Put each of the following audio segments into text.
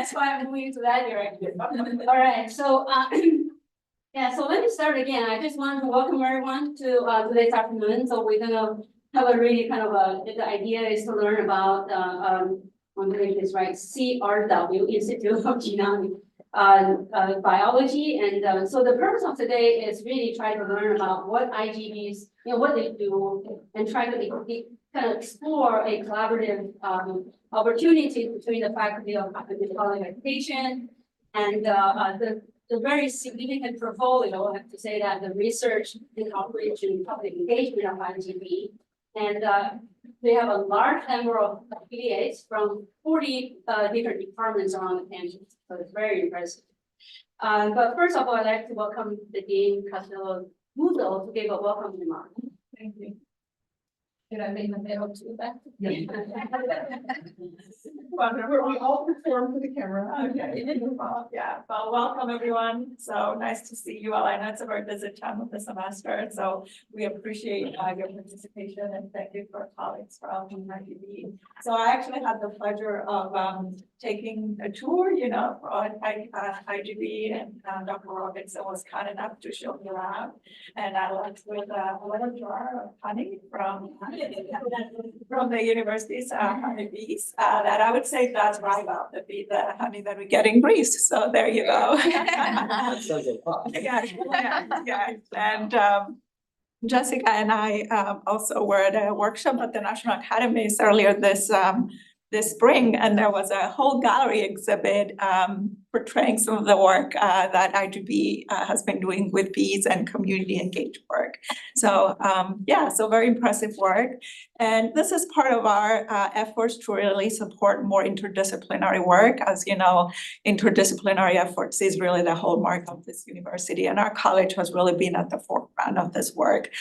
That's why I'm moving to that direction. All right, so, yeah, so let me start again. I just want to welcome everyone to today's afternoon. So we're gonna have a really kind of the idea is to learn about, I'm getting this right, CRW, Institute of Genomic Biology. And so the purpose of today is really try to learn about what IGBs, what they do, and try to kind of explore a collaborative opportunity between the faculty of public education and the very significant portfolio. I have to say that the research and operation public engagement of IGB, and we have a large number of affiliates from 40 different departments around the campus, so it's very impressive. But first of all, I'd like to welcome the Dean Castillo Muzo to give a welcome remark. Thank you. Did I make the mail to that? Yeah. Wonderful. We all perform for the camera. Okay. Yeah, well, welcome everyone. So nice to see you all. I know it's a very busy time of the semester, so we appreciate your participation and thank you for colleagues from IGB. So I actually had the pleasure of taking a tour, for IGB, and Dr. Robinson was kind enough to show me around. And I left with a little jar of honey from the university's honeybees that I would say does rival the honey that we get in Greece. So there you go. Yeah. And Jessica and I also were at a workshop at the National Academies earlier this spring, and there was a whole gallery exhibit portraying some of the work that IGB has been doing with bees and community engaged work. So so very impressive work. And this is part of our efforts to really support more interdisciplinary work. As you know, interdisciplinary efforts is really the hallmark of this university, and our college has really been at the forefront of this work,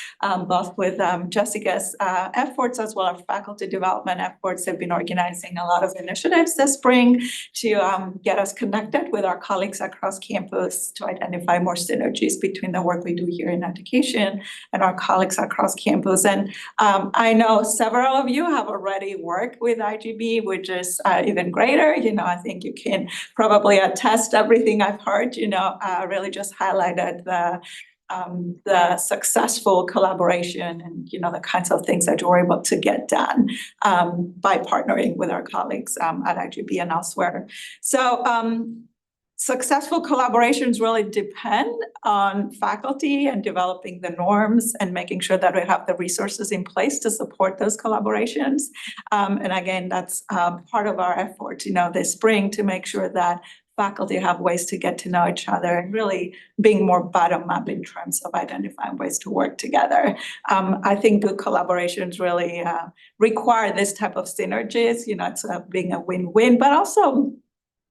both with Jessica's efforts as well as faculty development efforts. They've been organizing a lot of initiatives this spring to get us connected with our colleagues across campus to identify more synergies between the work we do here in education and our colleagues across campus. And I know several of you have already worked with IGB, which is even greater. I think you can probably attest everything I've heard, really just highlighted the successful collaboration and the kinds of things that we're able to get done by partnering with our colleagues at IGB and elsewhere. So successful collaborations really depend on faculty and developing the norms and making sure that we have the resources in place to support those collaborations. And again, that's part of our effort, this spring, to make sure that faculty have ways to get to know each other and really being more bottom up in terms of identifying ways to work together. I think good collaborations really require this type of synergies, it's being a win-win, but also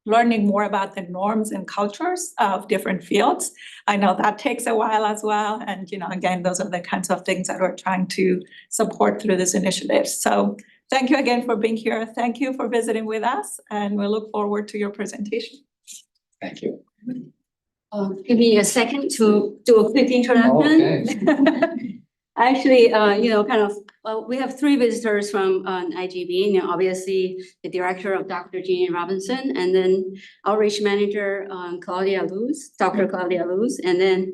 learning more about the norms and cultures of different fields. I know that takes a while as well. And, again, those are the kinds of things that we're trying to support through this initiative. So thank you again for being here. Thank you for visiting with us, and we look forward to your presentation. Thank you. Give me a second to do a quick introduction. Okay. Actually, we have three visitors from IGB. Obviously the director of Dr. Jeannie Robinson, and then outreach manager Dr. Claudia Luz, and then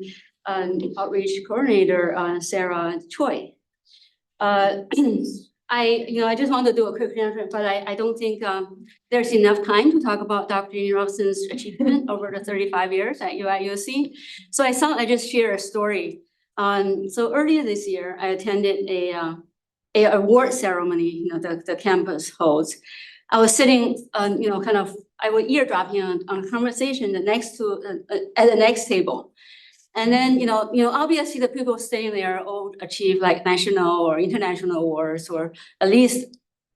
outreach coordinator Sarah Choi. I just want to do a quick introduction, but I don't think there's enough time to talk about Dr. Jeannie Robinson's achievement over the 35 years at UIUC. So I thought I'd just share a story. So earlier this year, I attended a award ceremony, the campus holds. I was sitting, I was eardropping on a conversation at the next table. And then, obviously the people staying there all achieve like national or international awards, or at least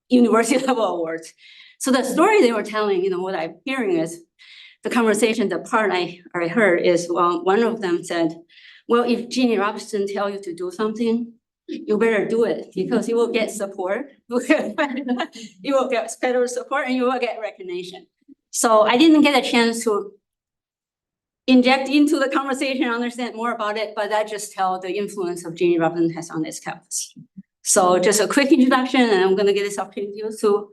university level awards. So the story they were telling, what I'm hearing is the conversation, the part I heard is, one of them said, well, if Jeannie Robinson tell you to do something, you better do it, because you will get support, you will get federal support, and you will get recognition. So I didn't get a chance to inject into the conversation, understand more about it, but that just tells the influence of Jeannie Robinson has on this campus. So just a quick introduction, and I'm going to get this opportunity to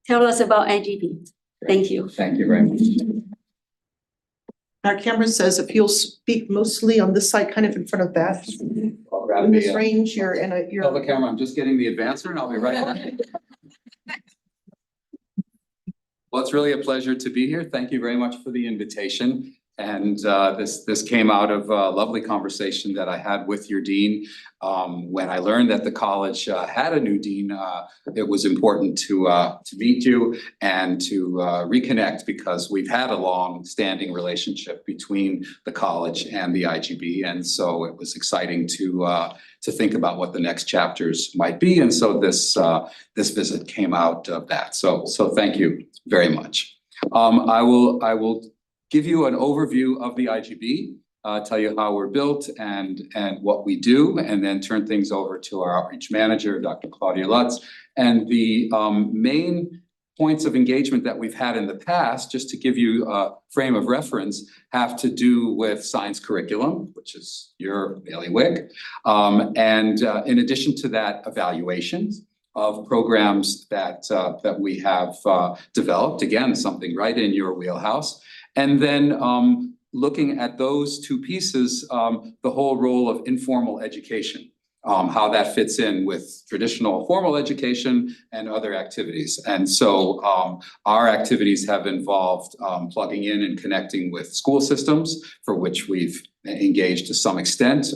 tell us about IGB. Thank you. Thank you very much. Our camera says if you'll speak mostly on this side, kind of in front of Beth. I'll grab In this the, range, you're in a, tell the camera, I'm just getting the advancer and I'll be right back. Well, it's really a pleasure to be here. Thank you very much for the invitation. And this came out of a lovely conversation that I had with your dean. When I learned that the college had a new dean, it was important to meet you and to reconnect, because we've had a long-standing relationship between the college and the IGB, and so it was exciting to think about what the next chapters might be. And so this visit came out of that. So thank you very much. I will give you an overview of the IGB, tell you how we're built and what we do, and then turn things over to our outreach manager, Dr. Claudia Lutz. And the main points of engagement that we've had in the past, just to give you a frame of reference, have to do with science curriculum, which is your bailiwick. And in addition to that, evaluations of programs that we have developed, again, something right in your wheelhouse. And then looking at those two pieces, the whole role of informal education, how that fits in with traditional formal education and other activities. And so our activities have involved plugging in and connecting with school systems, for which we've engaged to some extent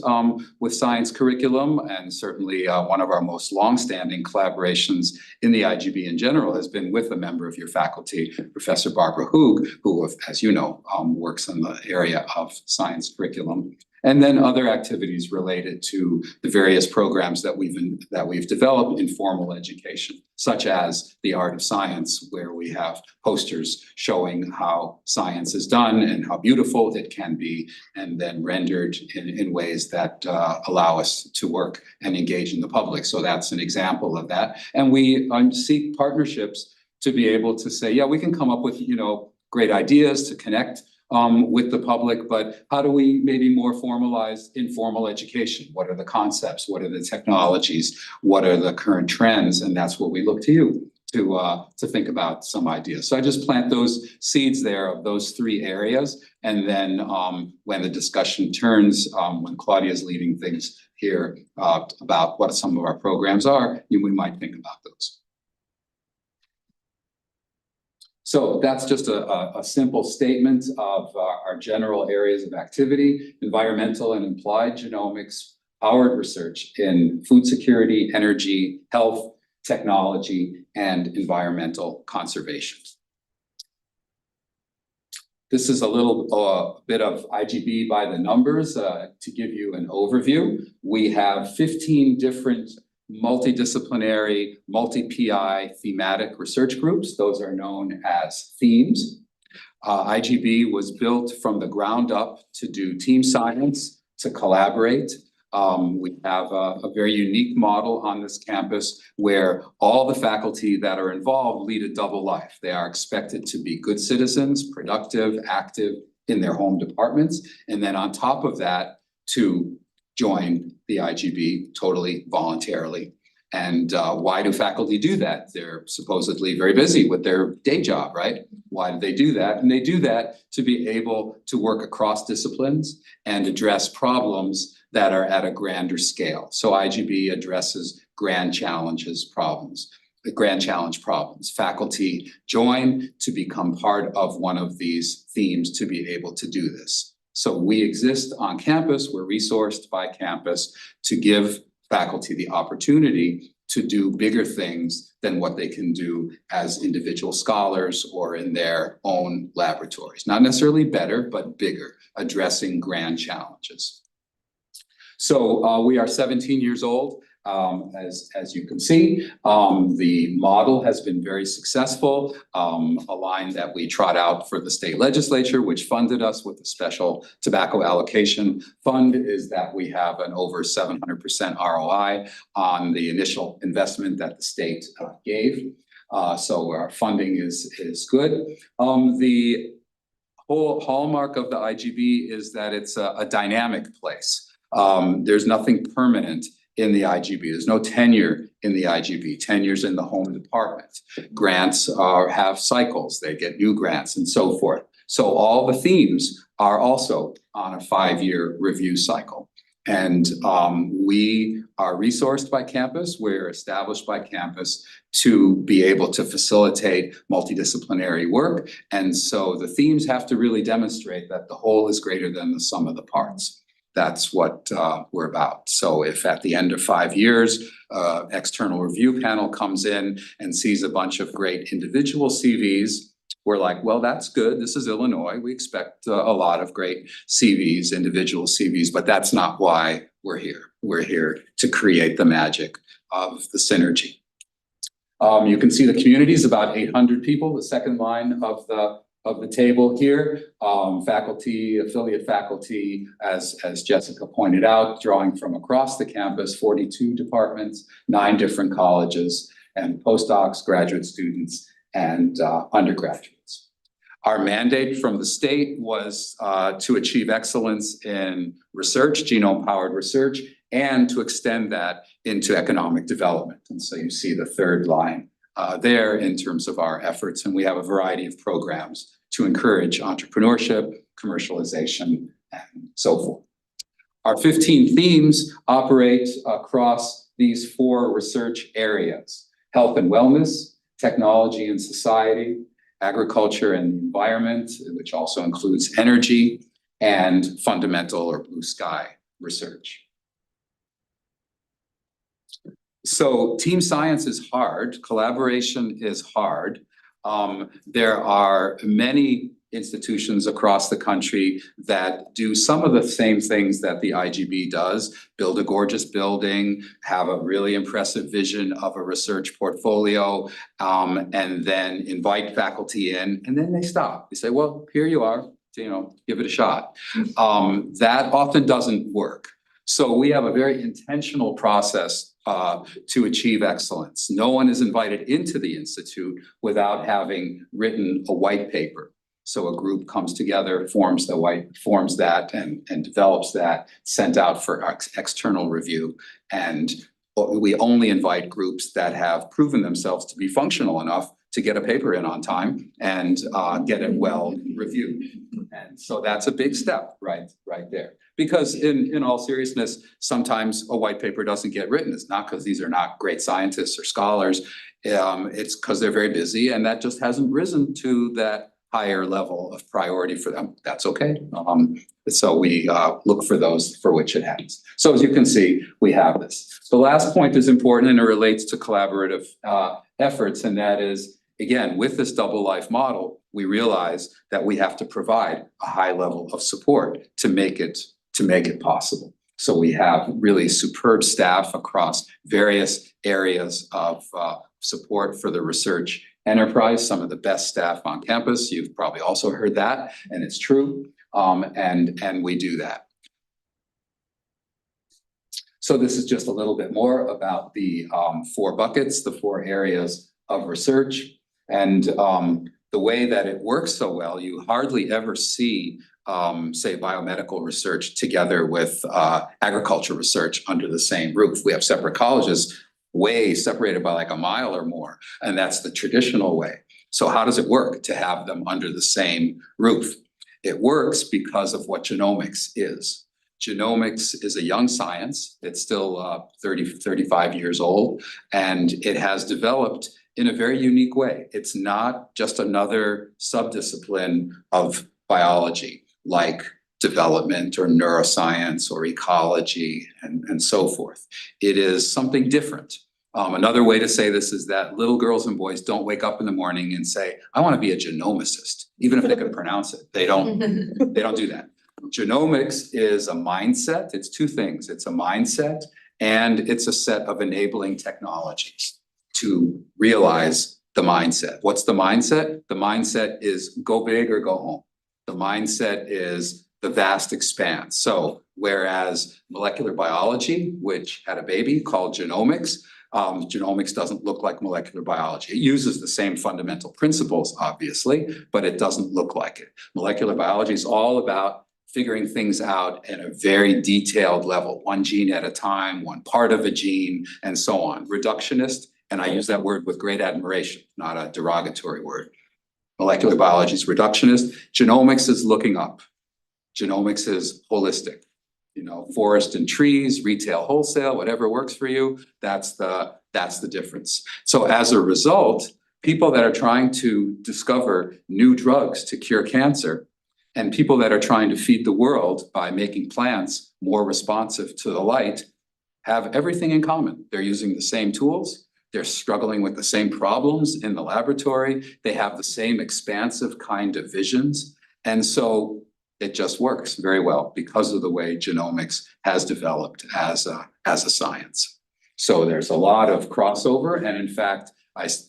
with science curriculum. And certainly one of our most longstanding collaborations in the IGB in general has been with a member of your faculty, Professor Barbara Hoog, who, as you know, works in the area of science curriculum. And then other activities related to the various programs that we've developed in formal education, such as the art of science, where we have posters showing how science is done and how beautiful it can be, and then rendered in ways that allow us to work and engage in the public. So that's an example of that. And we seek partnerships to be able to say, yeah, we can come up with, great ideas to connect with the public, but how do we maybe more formalize informal education? What are the concepts? What are the technologies? What are the current trends? And that's where we look to you to think about some ideas. So I just plant those seeds there of those three areas. And then when the discussion turns, when Claudia is leading things here about what some of our programs are, we might think about those. So that's just a simple statement of our general areas of activity: environmental and applied genomics, powered research in food security, energy, health, technology, and environmental conservation. This is a little bit of IGB by the numbers to give you an overview. We have 15 different multidisciplinary, multi-PI thematic research groups. Those are known as themes. IGB was built from the ground up to do team science, to collaborate. We have a very unique model on this campus where all the faculty that are involved lead a double life. They are expected to be good citizens, productive, active in their home departments, and then on top of that, to join the IGB totally voluntarily. And why do faculty do that? They're supposedly very busy with their day job, right? Why do they do that? And they do that to be able to work across disciplines and address problems that are at a grander scale. So IGB addresses grand challenge problems. Faculty join to become part of one of these themes to be able to do this. So we exist on campus, we're resourced by campus to give faculty the opportunity to do bigger things than what they can do as individual scholars or in their own laboratories. Not necessarily better, but bigger, addressing grand challenges. So we are 17 years old. As you can see, the model has been very successful. A line that we trot out for the state legislature, which funded us with a special tobacco allocation fund, is that we have an over 700% ROI on the initial investment that the state gave. So our funding is good. The whole hallmark of the IGB is that it's a dynamic place. There's nothing permanent in the IGB. There's no tenure in the IGB. Tenure's in the home department. Grants have cycles. They get new grants and so forth. So all the themes are also on a 5-year review cycle. And we are resourced by campus. We're established by campus to be able to facilitate multidisciplinary work. And so the themes have to really demonstrate that the whole is greater than the sum of the parts. That's what we're about. So if at the end of 5 years, external review panel comes in and sees a bunch of great individual CVs, we're like, well, that's good. This is Illinois. We expect a lot of great CVs, individual CVs, but that's not why we're here. We're here to create the magic of the synergy. You can see the community is about 800 people, the second line of the table here. Faculty, affiliate faculty, as Jessica pointed out, drawing from across the campus, 42 departments, 9 different colleges, and postdocs, graduate students, and undergraduates. Our mandate from the state was to achieve excellence in research, genome-powered research, and to extend that into economic development. And so you see the third line there in terms of our efforts, and we have a variety of programs to encourage entrepreneurship, commercialization, and so forth. Our 15 themes operate across these 4 research areas: health and wellness, technology and society, agriculture and the environment, which also includes energy, and fundamental or blue sky research. So team science is hard, collaboration is hard. There are many institutions across the country that do some of the same things that the IGB does: build a gorgeous building, have a really impressive vision of a research portfolio, and then invite faculty in, and then they stop. They say, well, here you are, give it a shot. That often doesn't work. So we have a very intentional process to achieve excellence. No one is invited into the institute without having written a white paper. So a group comes together, forms that and develops that, sent out for external review. And we only invite groups that have proven themselves to be functional enough to get a paper in on time and get it well reviewed. And so that's a big step right there. Because in all seriousness, sometimes a white paper doesn't get written. It's not because these are not great scientists or scholars. It's because they're very busy, and that just hasn't risen to that higher level of priority for them. That's okay. So we look for those for which it happens. So as you can see, we have this. The last point is important, and it relates to collaborative efforts, and that is, again, with this double life model, we realize that we have to provide a high level of support to make it possible. So we have really superb staff across various areas of support for the research enterprise, some of the best staff on campus. You've probably also heard that, and it's true, and we do that. So this is just a little bit more about the 4 buckets, the 4 areas of research, and the way that it works so well, you hardly ever see say biomedical research together with agriculture research under the same roof. We have separate colleges, way separated by like a mile or more, and that's the traditional way. So how does it work to have them under the same roof? It works because of what genomics is. Genomics is a young science. It's still 35 years old, and it has developed in a very unique way. It's not just another subdiscipline of biology like development or neuroscience or ecology and so forth. It is something different. Another way to say this is that little girls and boys don't wake up in the morning and say, I want to be a genomicist, even if they can pronounce it. They don't do that. Genomics is a mindset. It's 2 things. It's a mindset, and it's a set of enabling technologies to realize the mindset. What's the mindset? The mindset is go big or go home. The mindset is the vast expanse. So whereas molecular biology, which had a baby called genomics, genomics doesn't look like molecular biology. It uses the same fundamental principles, obviously, but it doesn't look like it. Molecular biology is all about figuring things out at a very detailed level, one gene at a time, one part of a gene, and so on. Reductionist, and I use that word with great admiration, not a derogatory word. Molecular biology is reductionist. Genomics is looking up. Genomics is holistic. You know, forest and trees, retail, wholesale, whatever works for you, that's the difference. So as a result, people that are trying to discover new drugs to cure cancer and people that are trying to feed the world by making plants more responsive to the light have everything in common. They're using the same tools. They're struggling with the same problems in the laboratory. They have the same expansive kind of visions. And so it just works very well because of the way genomics has developed as a science. So there's a lot of crossover. And in fact,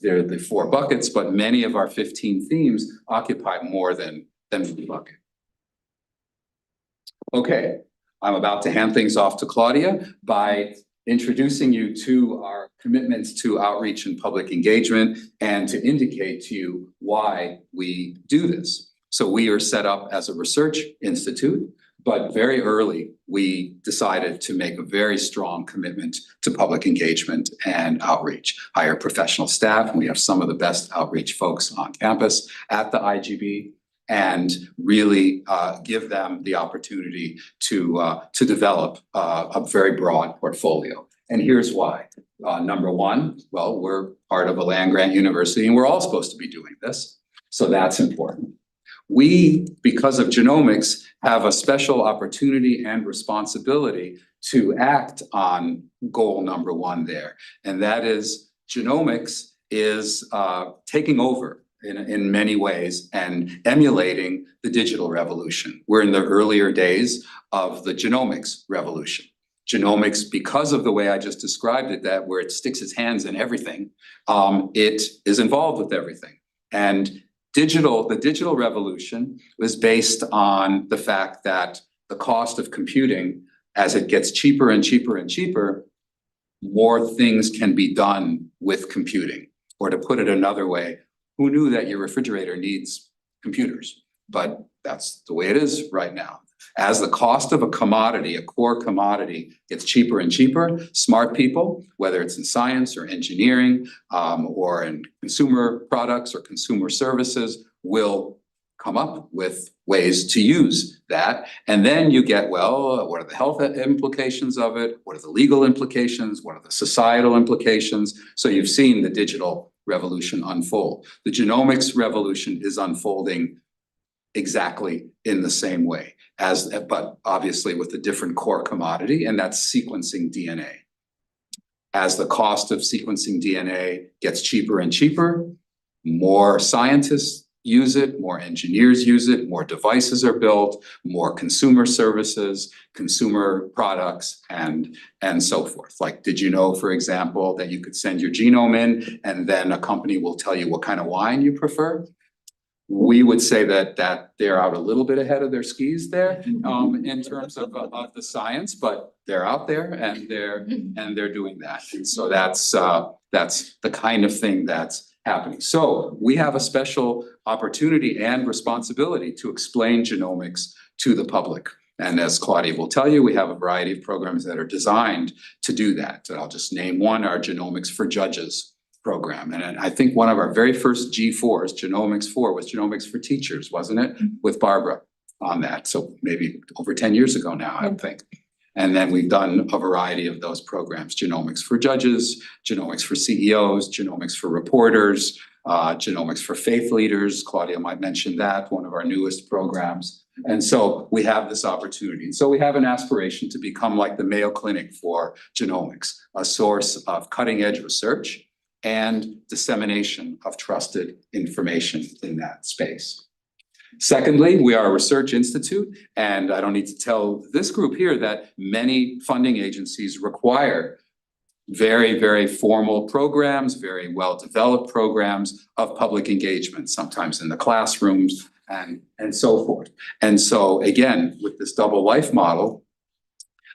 there are the 4 buckets, but many of our 15 themes occupy more than one bucket. Okay, I'm about to hand things off to Claudia by introducing you to our commitments to outreach and public engagement and to indicate to you why we do this. So we are set up as a research institute, but very early we decided to make a very strong commitment to public engagement and outreach. Hire professional staff. We have some of the best outreach folks on campus at the IGB, and really give them the opportunity to develop a very broad portfolio. And here's why. Number one, well, we're part of a land-grant university and we're all supposed to be doing this. So that's important. We, because of genomics, have a special opportunity and responsibility to act on goal number one there. And that is genomics is taking over in many ways and emulating the digital revolution. We're in the earlier days of the genomics revolution. Genomics, because of the way I just described it, that where it sticks its hands in everything, it is involved with everything. And the digital revolution was based on the fact that the cost of computing, as it gets cheaper and cheaper and cheaper, more things can be done with computing. Or to put it another way, who knew that your refrigerator needs computers? But that's the way it is right now. As the cost of a commodity, a core commodity, gets cheaper and cheaper, smart people, whether it's in science or engineering, or in consumer products or consumer services, will come up with ways to use that. And then you get, well, what are the health implications of it? What are the legal implications? What are the societal implications? So you've seen the digital revolution unfold. The genomics revolution is unfolding exactly in the same way, but obviously with a different core commodity, and that's sequencing DNA. As the cost of sequencing DNA gets cheaper and cheaper, more scientists use it, more engineers use it, more devices are built, more consumer services, consumer products, and so forth. Like, did you know, for example, that you could send your genome in and then a company will tell you what kind of wine you prefer? We would say that they're out a little bit ahead of their skis there, in terms of the science, but they're out there and they're doing that. And so that's the kind of thing that's happening. So we have a special opportunity and responsibility to explain genomics to the public. And as Claudia will tell you, we have a variety of programs that are designed to do that. I'll just name one, our Genomics for Judges program. And I think one of our very first G4s, Genomics 4, was Genomics for Teachers, wasn't it? With Barbara on that. So maybe over 10 years ago now, I think. And then we've done a variety of those programs, Genomics for Judges, Genomics for CEOs, Genomics for Reporters, Genomics for Faith Leaders. Claudia might mention that, one of our newest programs. And so we have this opportunity. So we have an aspiration to become like the Mayo Clinic for genomics, a source of cutting edge research and dissemination of trusted information in that space. Secondly, we are a research institute, and I don't need to tell this group here that many funding agencies require very, very formal programs, very well-developed programs of public engagement, sometimes in the classrooms and so forth. And so again, with this double life model,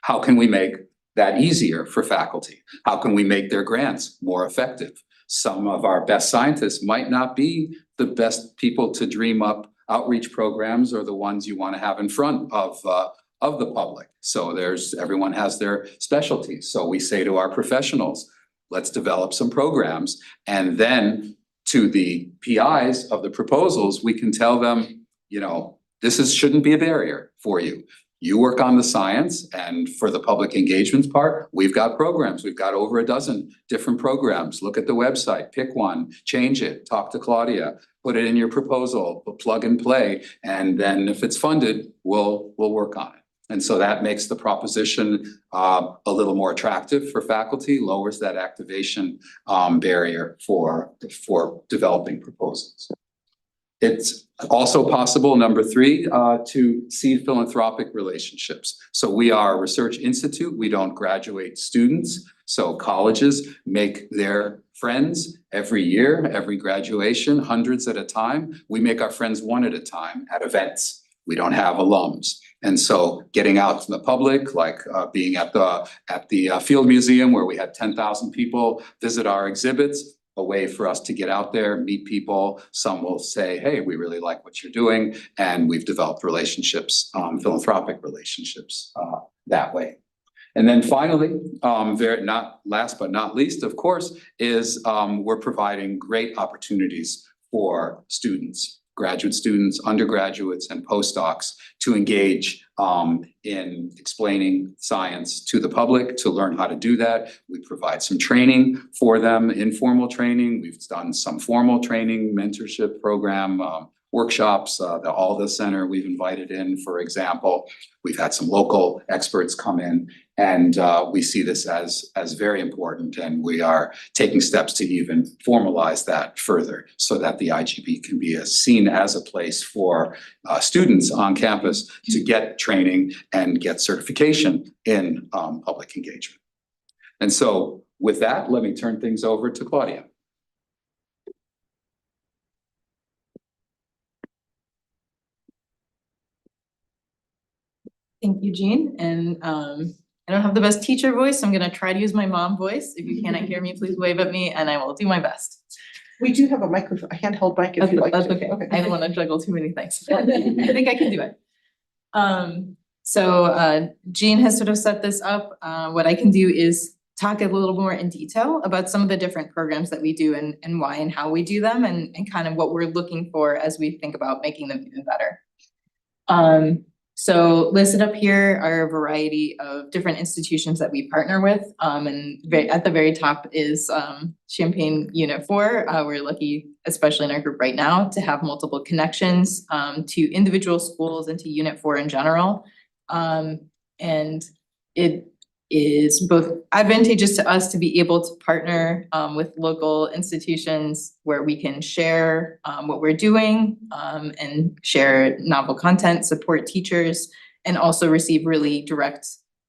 how can we make that easier for faculty? How can we make their grants more effective? Some of our best scientists might not be the best people to dream up outreach programs are the ones you want to have in front of the public. So everyone has their specialties. So we say to our professionals, let's develop some programs. And then to the PIs of the proposals, we can tell them, you know, shouldn't be a barrier for you. You work on the science, and for the public engagements part, we've got programs. We've got over a dozen different programs. Look at the website, pick one, change it, talk to Claudia, put it in your proposal, plug and play. And then if it's funded, we'll work on it. And so that makes the proposition a little more attractive for faculty, lowers that activation barrier for developing proposals. It's also possible, number 3, to seed philanthropic relationships. So we are a research institute. We don't graduate students. So colleges make their friends every year, every graduation, hundreds at a time. We make our friends one at a time at events. We don't have alums. And so getting out to the public, like being at the Field Museum where we had 10,000 people visit our exhibits, a way for us to get out there, meet people. Some will say, hey, we really like what you're doing. And we've developed relationships, philanthropic relationships that way. And then finally, last but not least, of course, is we're providing great opportunities for students, graduate students, undergraduates, and postdocs to engage in explaining science to the public, to learn how to do that. We provide some training for them, informal training. We've done some formal training, mentorship program, workshops, the Alda Center we've invited in, for example. We've had some local experts come in, and we see this as very important, and we are taking steps to even formalize that further so that the IGB can be seen as a place for students on campus to get training and get certification in public engagement. And so with that, let me turn things over to Claudia. Thank you, Jean. And I don't have the best teacher voice, so I'm gonna try to use my mom voice. If you cannot hear me, please wave at me and I will do my best. We do have a microphone, a handheld mic if you like to. That's okay. I don't wanna juggle too many things. I think I can do it. So Jean has sort of set this up. What I can do is talk a little more in detail about some of the different programs that we do and why and how we do them and kind of what we're looking for as we think about making them even better. So listed up here are a variety of different institutions that we partner with. And at the very top is Champaign Unit 4. We're lucky, especially in our group right now, to have multiple connections to individual schools and to Unit 4 in general. And it is both advantageous to us to be able to partner with local institutions where we can share what we're doing and share novel content, support teachers, and also receive really direct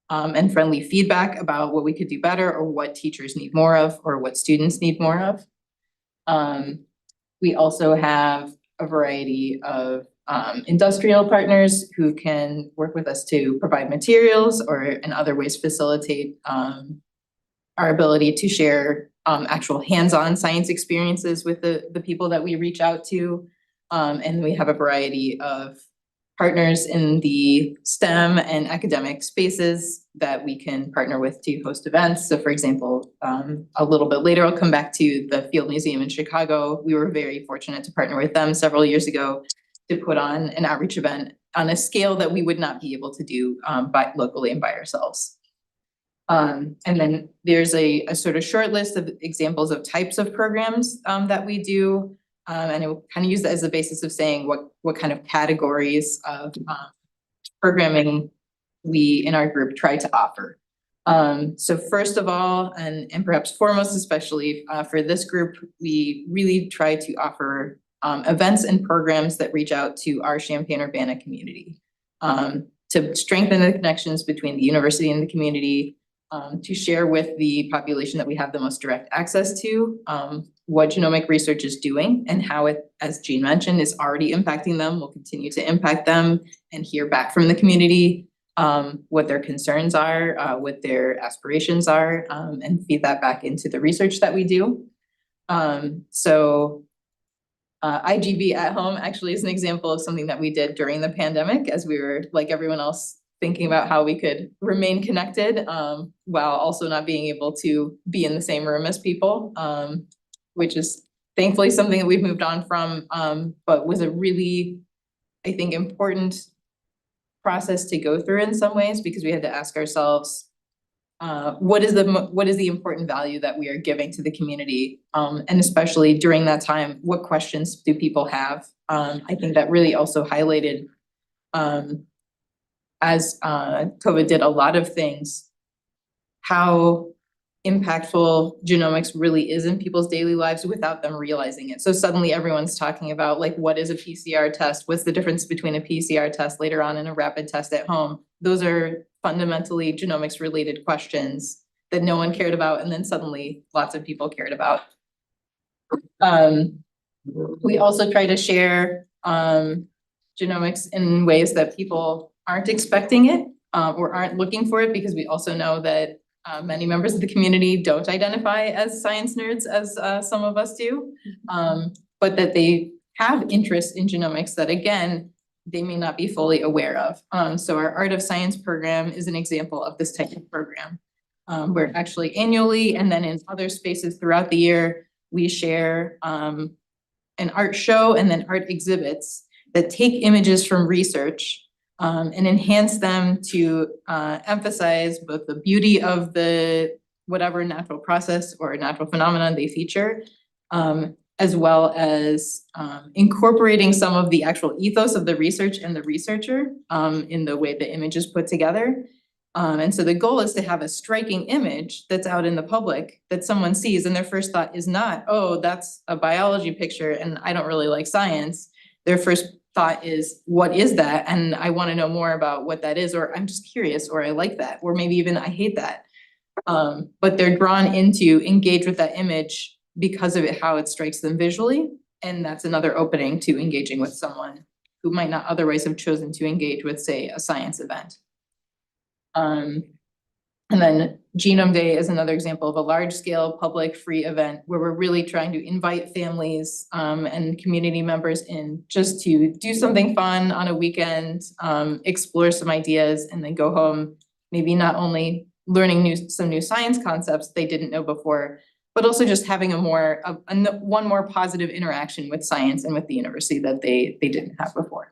and friendly feedback about what we could do better or what teachers need more of or what students need more of. We also have a variety of industrial partners who can work with us to provide materials or in other ways facilitate our ability to share actual hands-on science experiences with the people that we reach out to. And we have a variety of partners in the STEM and academic spaces that we can partner with to host events. So for example, a little bit later, I'll come back to the Field Museum in Chicago. We were very fortunate to partner with them several years ago to put on an outreach event on a scale that we would not be able to do locally and by ourselves. And then there's a sort of short list of examples of types of programs that we do. And I will kind of use that as the basis of saying what kind of categories of programming we in our group try to offer. So first of all, and perhaps foremost, especially for this group, we really try to offer events and programs that reach out to our Champaign-Urbana community to strengthen the connections between the university and the community, to share with the population that we have the most direct access to what genomic research is doing and how it, as Jean mentioned, is already impacting them, will continue to impact them, and hear back from the community what their concerns are, what their aspirations are, and feed that back into the research that we do. IGB at home actually is an example of something that we did during the pandemic as we were, like everyone else, thinking about how we could remain connected, while also not being able to be in the same room as people, which is thankfully something that we've moved on from, but was a really, I think, important process to go through in some ways, because we had to ask ourselves, what is the important value that we are giving to the community? And especially during that time, what questions do people have? I think that really also highlighted, as COVID did a lot of things, how impactful genomics really is in people's daily lives without them realizing it. So suddenly everyone's talking about, like, what is a PCR test? What's the difference between a PCR test later on and a rapid test at home? Those are fundamentally genomics related questions that no one cared about, and then suddenly lots of people cared about. We also try to share genomics in ways that people aren't expecting it, or aren't looking for it, because we also know that many members of the community don't identify as science nerds as some of us do, but that they have interest in genomics that, again, they may not be fully aware of. So our Art of Science program is an example of this type of program, where actually annually and then in other spaces throughout the year, we share an art show and then art exhibits that take images from research and enhance them to emphasize both the beauty of the whatever natural process or natural phenomenon they feature, as well as incorporating some of the actual ethos of the research and the researcher in the way the image is put together. And so the goal is to have a striking image that's out in the public that someone sees, and their first thought is not, oh, that's a biology picture and I don't really like science. Their first thought is, what is that? And I want to know more about what that is, or I'm just curious, or I like that, or maybe even I hate that. But they're drawn into engage with that image because of how it strikes them visually. And that's another opening to engaging with someone who might not otherwise have chosen to engage with, say, a science event. And then Genome Day is another example of a large-scale public free event where we're really trying to invite families and community members in just to do something fun on a weekend, explore some ideas, and then go home, maybe not only learning some new science concepts they didn't know before, but also just having one more positive interaction with science and with the university that they didn't have before.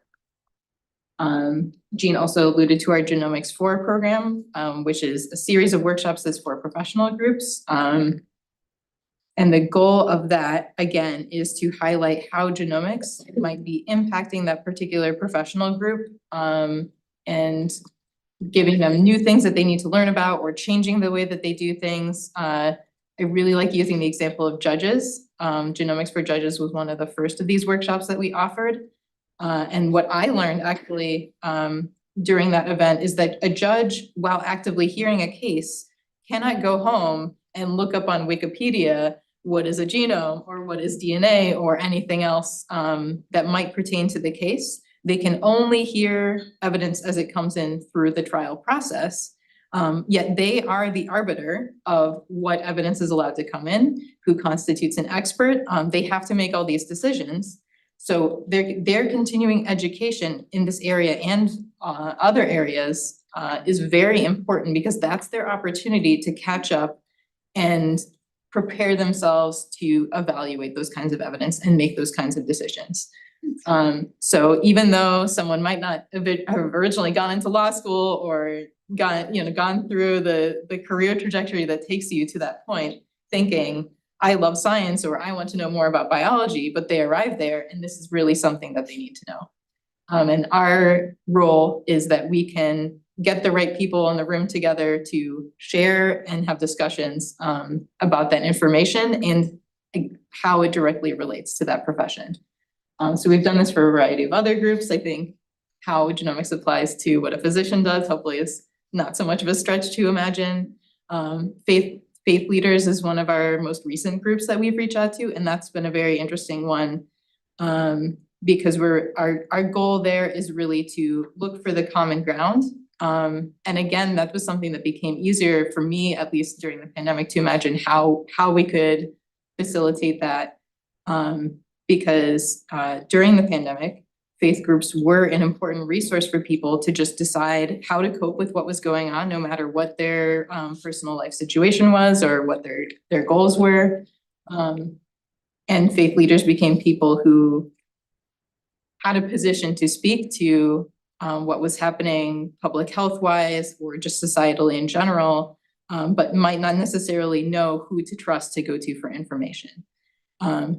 Jean also alluded to our Genomics 4 program, which is a series of workshops that's for professional groups. And the goal of that, again, is to highlight how genomics might be impacting that particular professional group, and giving them new things that they need to learn about or changing the way that they do things. I really like using the example of judges. Genomics for Judges was one of the first of these workshops that we offered. And what I learned actually during that event is that a judge, while actively hearing a case, cannot go home and look up on Wikipedia what is a genome or what is DNA or anything else that might pertain to the case. They can only hear evidence as it comes in through the trial process. Yet they are the arbiter of what evidence is allowed to come in, who constitutes an expert. They have to make all these decisions. So their continuing education in this area and other areas is very important, because that's their opportunity to catch up and prepare themselves to evaluate those kinds of evidence and make those kinds of decisions. So even though someone might not have originally gone into law school or gone through the career trajectory that takes you to that point, thinking, I love science or I want to know more about biology, but they arrive there and this is really something that they need to know. And our role is that we can get the right people in the room together to share and have discussions about that information and how it directly relates to that profession. So we've done this for a variety of other groups. I think how genomics applies to what a physician does, hopefully, is not so much of a stretch to imagine. Faith Leaders is one of our most recent groups that we've reached out to, and that's been a very interesting one, because our goal there is really to look for the common ground. And again, that was something that became easier for me, at least during the pandemic, to imagine how we could facilitate that, because during the pandemic, faith groups were an important resource for people to just decide how to cope with what was going on, no matter what their personal life situation was or what their goals were. And faith leaders became people who had a position to speak to what was happening public health wise or just societally in general, but might not necessarily know who to trust to go to for information.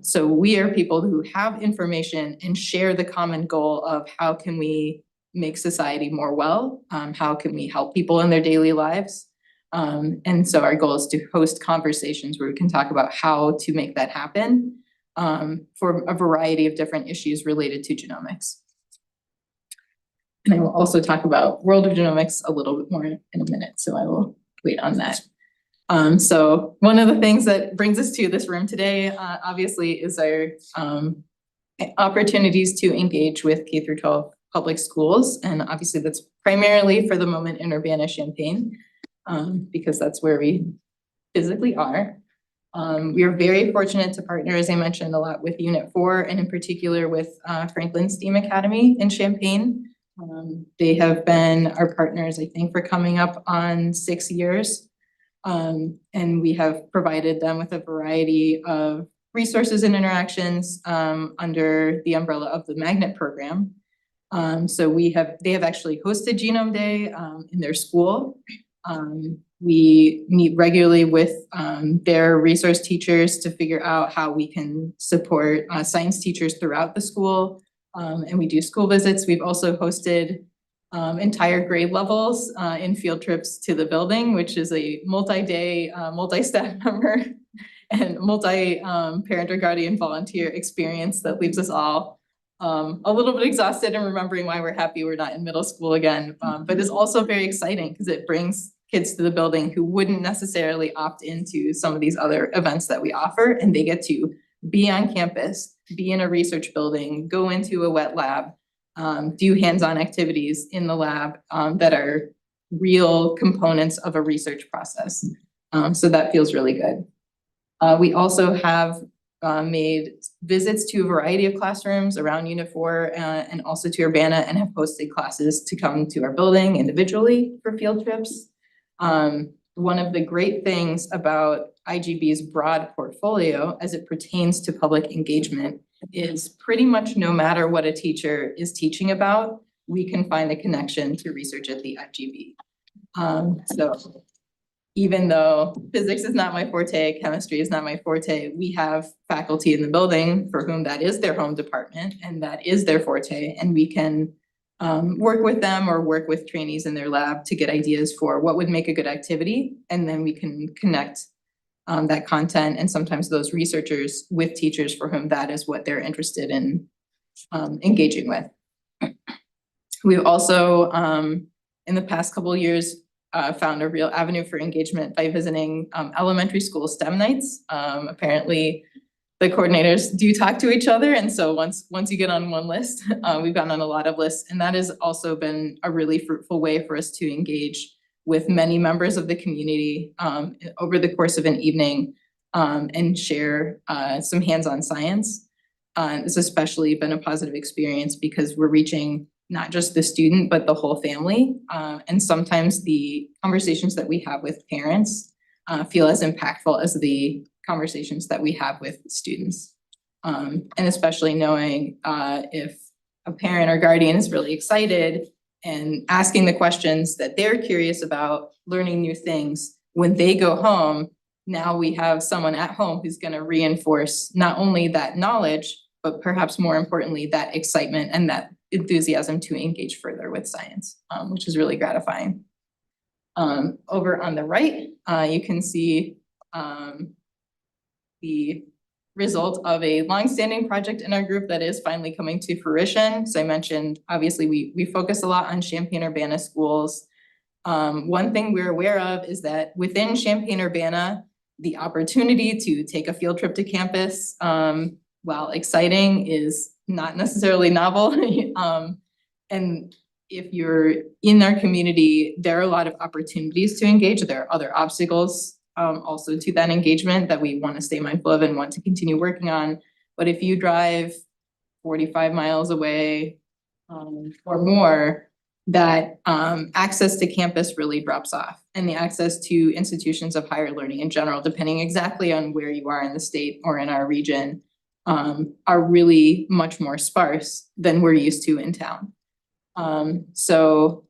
So we are people who have information and share the common goal of how can we make society more well? How can we help people in their daily lives? And so our goal is to host conversations where we can talk about how to make that happen for a variety of different issues related to genomics. And I will also talk about World of Genomics a little bit more in a minute, so I will wait on that. So one of the things that brings us to this room today, obviously, is our opportunities to engage with K through 12 public schools. And obviously that's primarily for the moment in Urbana-Champaign, because that's where we physically are. We are very fortunate to partner, as I mentioned, a lot with Unit 4 and in particular with Franklin STEAM Academy in Champaign. They have been our partners, I think, for coming up on 6 years. And we have provided them with a variety of resources and interactions under the umbrella of the Magnet program. So they have actually hosted Genome Day in their school. We meet regularly with their resource teachers to figure out how we can support science teachers throughout the school. And we do school visits. We've also hosted entire grade levels in field trips to the building, which is a multi-day, multi-staff member and multi-parent or guardian volunteer experience that leaves us all a little bit exhausted and remembering why we're happy we're not in middle school again. But it's also very exciting because it brings kids to the building who wouldn't necessarily opt into some of these other events that we offer, and they get to be on campus, be in a research building, go into a wet lab, do hands-on activities in the lab that are real components of a research process. So that feels really good. We also have made visits to a variety of classrooms around Unit 4 and also to Urbana, and have hosted classes to come to our building individually for field trips. One of the great things about IGB's broad portfolio as it pertains to public engagement is pretty much no matter what a teacher is teaching about, we can find a connection to research at the IGB. So even though physics is not my forte, chemistry is not my forte, we have faculty in the building for whom that is their home department and that is their forte, and we can work with them or work with trainees in their lab to get ideas for what would make a good activity, and then we can connect that content and sometimes those researchers with teachers for whom that is what they're interested in engaging with. We've also, in the past couple of years, found a real avenue for engagement by visiting elementary school STEM nights. Apparently, the coordinators do talk to each other, and so once you get on one list, we've gotten on a lot of lists, and that has also been a really fruitful way for us to engage with many members of the community over the course of an evening and share some hands-on science. It's especially been a positive experience because we're reaching not just the student, but the whole family. And sometimes the conversations that we have with parents feel as impactful as the conversations that we have with students. And especially knowing if a parent or guardian is really excited and asking the questions that they're curious about, learning new things, when they go home, now we have someone at home who's going to reinforce not only that knowledge, but perhaps more importantly, that excitement and that enthusiasm to engage further with science, which is really gratifying. Over on the right, you can see the result of a longstanding project in our group that is finally coming to fruition. As I mentioned, obviously we focus a lot on Champaign-Urbana schools. One thing we're aware of is that within Champaign-Urbana, the opportunity to take a field trip to campus, while exciting, is not necessarily novel. And if you're in our community, there are a lot of opportunities to engage. There are other obstacles also to that engagement that we want to stay mindful of and want to continue working on. But if you drive 45 miles away or more, that access to campus really drops off, and the access to institutions of higher learning in general, depending exactly on where you are in the state or in our region, are really much more sparse than we're used to in town. So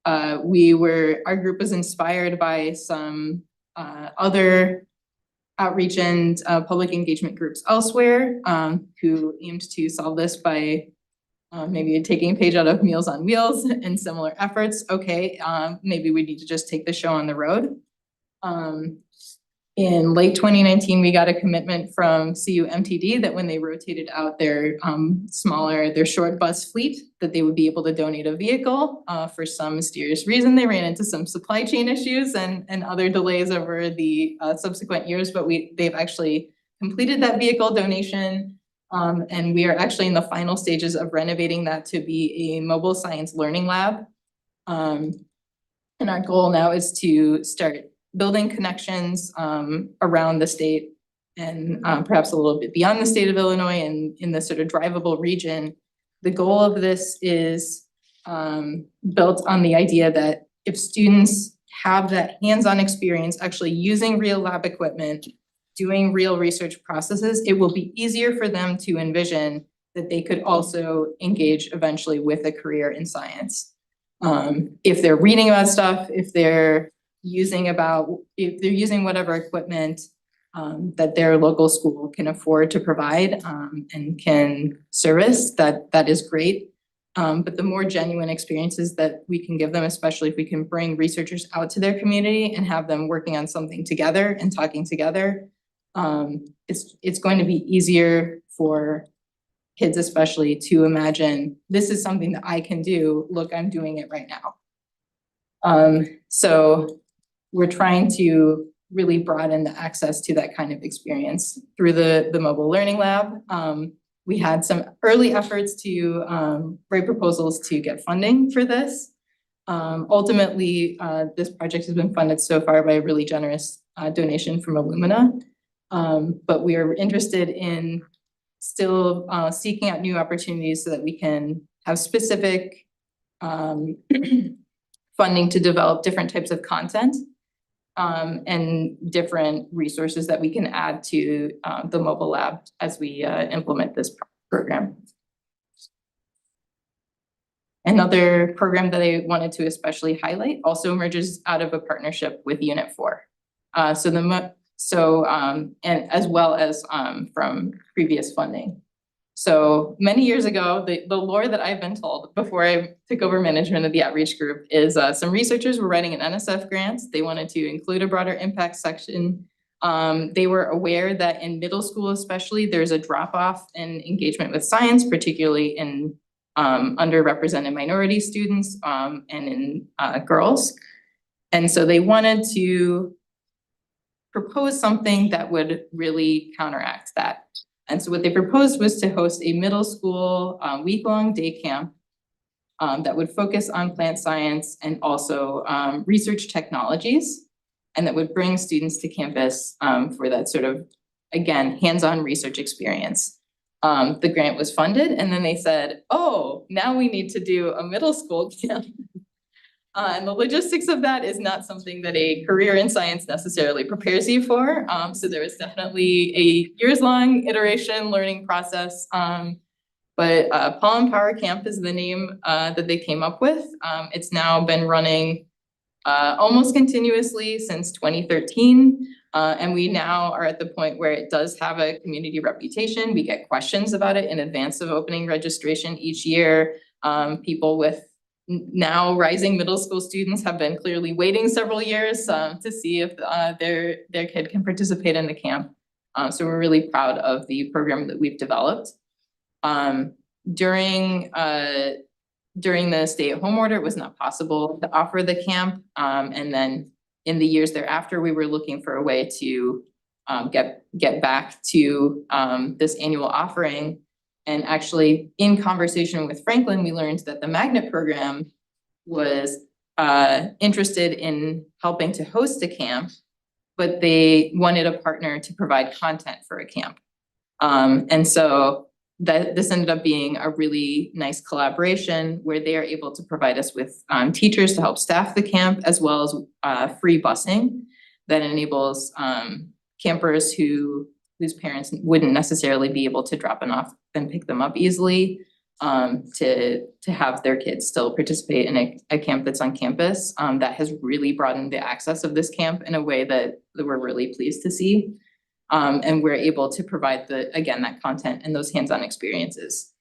our group was inspired by some other outreach and public engagement groups elsewhere who aimed to solve this by maybe taking a page out of Meals on Wheels and similar efforts. Okay, maybe we need to just take the show on the road. In late 2019, we got a commitment from CU MTD that when they rotated out their their short bus fleet, that they would be able to donate a vehicle. For some mysterious reason, they ran into some supply chain issues and other delays over the subsequent years, but they've actually completed that vehicle donation. And we are actually in the final stages of renovating that to be a mobile science learning lab. And our goal now is to start building connections around the state and perhaps a little bit beyond the state of Illinois and in the sort of drivable region. The goal of this is built on the idea that if students have that hands-on experience actually using real lab equipment, doing real research processes, it will be easier for them to envision that they could also engage eventually with a career in science. If they're reading about stuff, if they're using whatever equipment that their local school can afford to provide and can service, that is great. But the more genuine experiences that we can give them, especially if we can bring researchers out to their community and have them working on something together and talking together, it's going to be easier for kids especially to imagine this is something that I can do. Look, I'm doing it right now. So we're trying to really broaden the access to that kind of experience through the mobile learning lab. We had some early efforts to write proposals to get funding for this. Ultimately, this project has been funded so far by a really generous donation from Illumina. But we are interested in still seeking out new opportunities so that we can have specific funding to develop different types of content and different resources that we can add to the mobile lab as we implement this program. Another program that I wanted to especially highlight also emerges out of a partnership with Unit 4. And as well as from previous funding. So many years ago, the lore that I've been told before I took over management of the outreach group is some researchers were writing an NSF grant. They wanted to include a broader impact section. They were aware that in middle school especially, there's a drop-off in engagement with science, particularly in underrepresented minority students and in girls. And so they wanted to propose something that would really counteract that. And so what they proposed was to host a middle school week-long day camp that would focus on plant science and also research technologies, and that would bring students to campus for that sort of, again, hands-on research experience. The grant was funded, and then they said, oh, now we need to do a middle school camp. And the logistics of that is not something that a career in science necessarily prepares you for. So there was definitely a years-long iteration learning process. But Pollen Power Camp is the name that they came up with. It's now been running almost continuously since 2013. And we now are at the point where it does have a community reputation. We get questions about it in advance of opening registration each year. People with now rising middle school students have been clearly waiting several years to see if their kid can participate in the camp. So we're really proud of the program that we've developed. During the stay-at-home order, it was not possible to offer the camp. And then in the years thereafter, we were looking for a way to get back to this annual offering. And actually, in conversation with Franklin, we learned that the magnet program was interested in helping to host a camp, but they wanted a partner to provide content for a camp. And so this ended up being a really nice collaboration where they are able to provide us with teachers to help staff the camp, as well as free busing that enables campers whose parents wouldn't necessarily be able to drop them off and pick them up easily, to have their kids still participate in a camp that's on campus. That has really broadened the access of this camp in a way that we're really pleased to see. And we're able to provide again, that content and those hands-on experiences.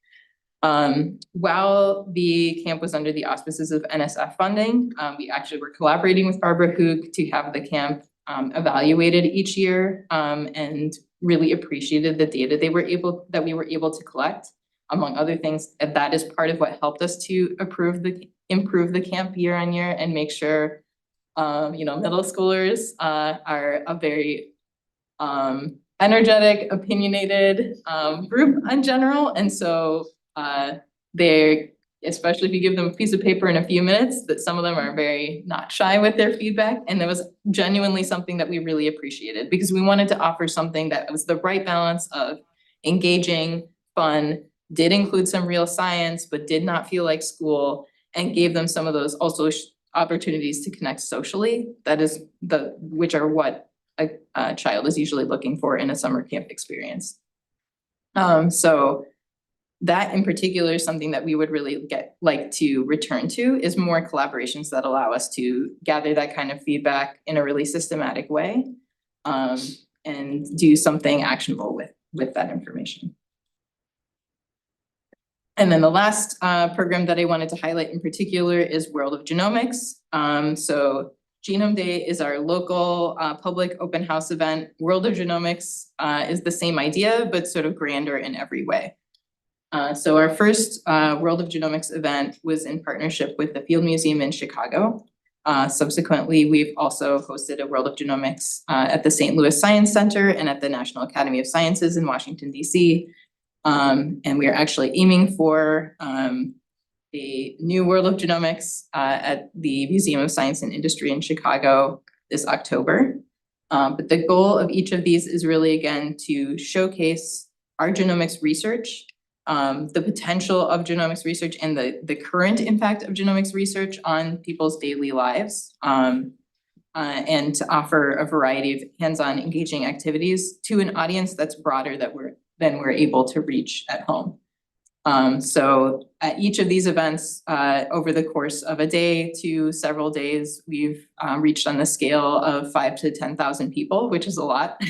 While the camp was under the auspices of NSF funding, we actually were collaborating with Barbara Hoog to have the camp evaluated each year, and really appreciated the data that we were able to collect. Among other things, that is part of what helped us to improve the camp year on year and make sure, middle schoolers are a very energetic, opinionated group in general. And so they, especially if you give them a piece of paper in a few minutes, that some of them are very not shy with their feedback. And it was genuinely something that we really appreciated, because we wanted to offer something that was the right balance of engaging, fun, did include some real science, but did not feel like school, and gave them some of those also opportunities to connect socially. That is which are what a child is usually looking for in a summer camp experience. So that in particular is something that we would really like to return to, is more collaborations that allow us to gather that kind of feedback in a really systematic way, and do something actionable with that information. And then the last program that I wanted to highlight in particular is World of Genomics. So Genome Day is our local public open house event. World of Genomics is the same idea, but sort of grander in every way. So our first World of Genomics event was in partnership with the Field Museum in Chicago. Subsequently, we've also hosted a World of Genomics at the St. Louis Science Center and at the National Academy of Sciences in Washington, D.C. And we are actually aiming for a new World of Genomics at the Museum of Science and Industry in Chicago this October. But the goal of each of these is really, again, to showcase our genomics research, the potential of genomics research, and the current impact of genomics research on people's daily lives, and to offer a variety of hands-on engaging activities to an audience that's broader than we're able to reach at home. So at each of these events, over the course of a day to several days, we've reached on the scale of 5,000 to 10,000 people, which is a lot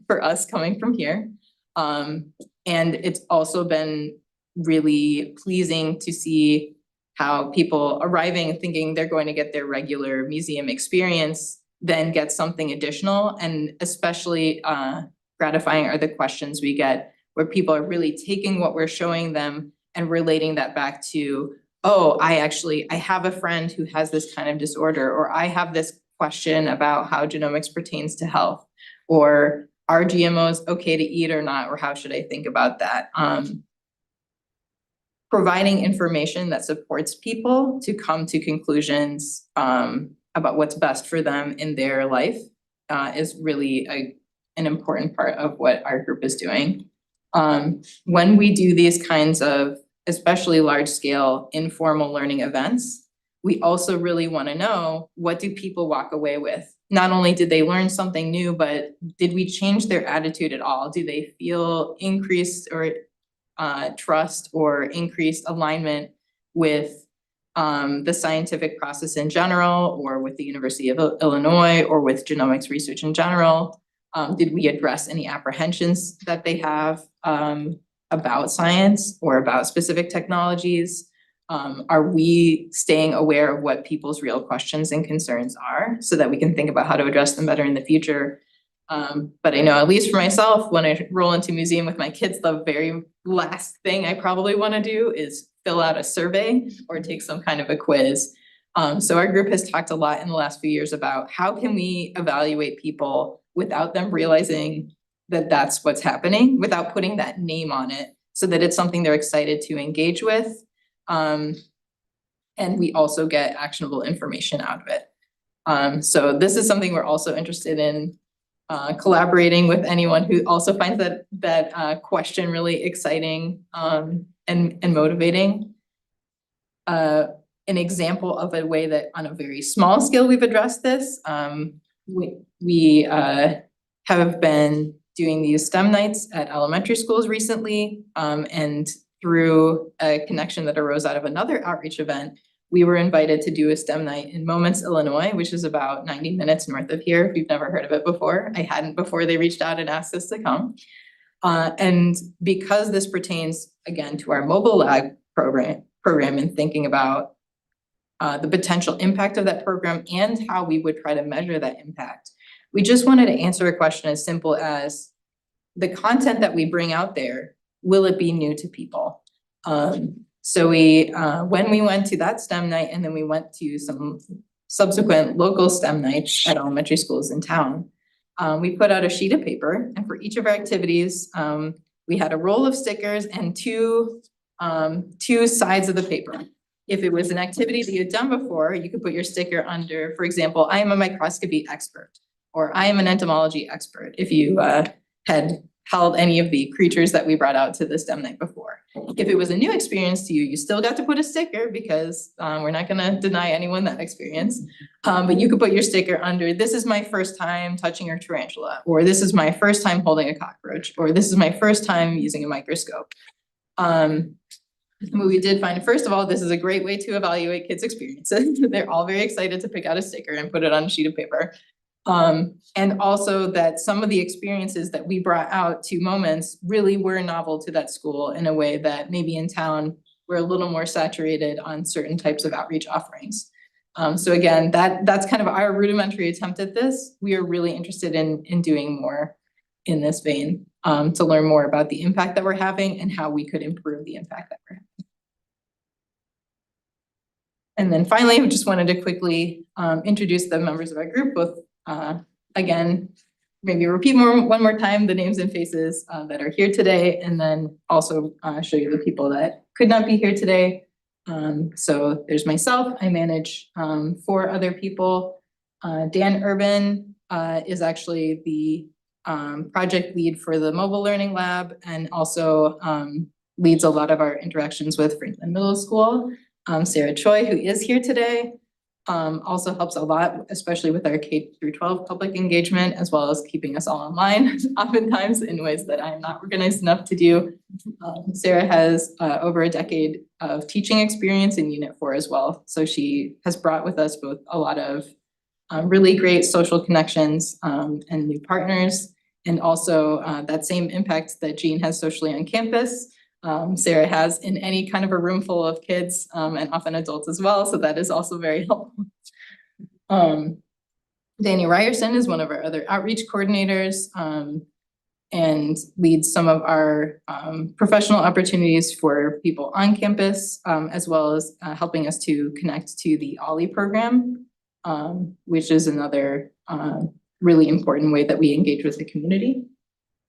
for us coming from here. And it's also been really pleasing to see how people arriving thinking they're going to get their regular museum experience, then get something additional. And especially gratifying are the questions we get where people are really taking what we're showing them and relating that back to, oh, I have a friend who has this kind of disorder, or I have this question about how genomics pertains to health, or are GMOs okay to eat or not, or how should I think about that? Providing information that supports people to come to conclusions about what's best for them in their life is really an important part of what our group is doing. When we do these kinds of, especially large scale informal learning events, we also really want to know, what do people walk away with? Not only did they learn something new, but did we change their attitude at all? Do they feel increased or trust or increased alignment with the scientific process in general, or with the University of Illinois, or with genomics research in general? Did we address any apprehensions that they have about science or about specific technologies? Are we staying aware of what people's real questions and concerns are, so that we can think about how to address them better in the future? But I know, at least for myself, when I roll into museum with my kids, the very last thing I probably want to do is fill out a survey or take some kind of a quiz. So our group has talked a lot in the last few years about how can we evaluate people without them realizing that that's what's happening, without putting that name on it, so that it's something they're excited to engage with. And we also get actionable information out of it. So this is something we're also interested in collaborating with anyone who also finds that question really exciting and motivating. An example of a way that on a very small scale we've addressed this, we have been doing these STEM nights at elementary schools recently, and through a connection that arose out of another outreach event, we were invited to do a STEM night in Moments, Illinois, which is about 90 minutes north of here. If you've never heard of it before, I hadn't before they reached out and asked us to come. And because this pertains again to our mobile lab program and thinking about the potential impact of that program and how we would try to measure that impact, we just wanted to answer a question as simple as the content that we bring out there, will it be new to people? So we, when we went to that STEM night and then we went to some subsequent local STEM nights at elementary schools in town, we put out a sheet of paper, and for each of our activities, we had a roll of stickers and two sides of the paper. If it was an activity that you'd done before, you could put your sticker under, for example, I am a microscopy expert, or I am an entomology expert, if you had held any of the creatures that we brought out to the STEM night before. If it was a new experience to you, you still got to put a sticker because we're not gonna deny anyone that experience. But you could put your sticker under, this is my first time touching a tarantula, or this is my first time holding a cockroach, or this is my first time using a microscope. What we did find, first of all, this is a great way to evaluate kids' experiences. They're all very excited to pick out a sticker and put it on a sheet of paper. And also that some of the experiences that we brought out to Moments really were novel to that school in a way that maybe in town we're a little more saturated on certain types of outreach offerings. So again, that's kind of our rudimentary attempt at this. We are really interested in doing more in this vein, to learn more about the impact that we're having and how we could improve the impact that we're having. And then finally, we just wanted to quickly introduce the members of our group, both again, maybe repeat one more time the names and faces that are here today, and then also show you the people that could not be here today. So there's myself, I manage 4 other people. Dan Urban is actually the project lead for the mobile learning lab, and also leads a lot of our interactions with Franklin Middle School. Sarah Choi, who is here today, also helps a lot, especially with our K-12 public engagement, as well as keeping us all online, oftentimes in ways that I'm not organized enough to do. Sarah has over a decade of teaching experience in Unit 4 as well. So she has brought with us both a lot of really great social connections and new partners, and also that same impact that Jean has socially on campus. Sarah has in any kind of a room full of kids and often adults as well, so that is also very helpful. Danny Ryerson is one of our other outreach coordinators and leads some of our professional opportunities for people on campus, as well as helping us to connect to the OLLI program, which is another really important way that we engage with the community.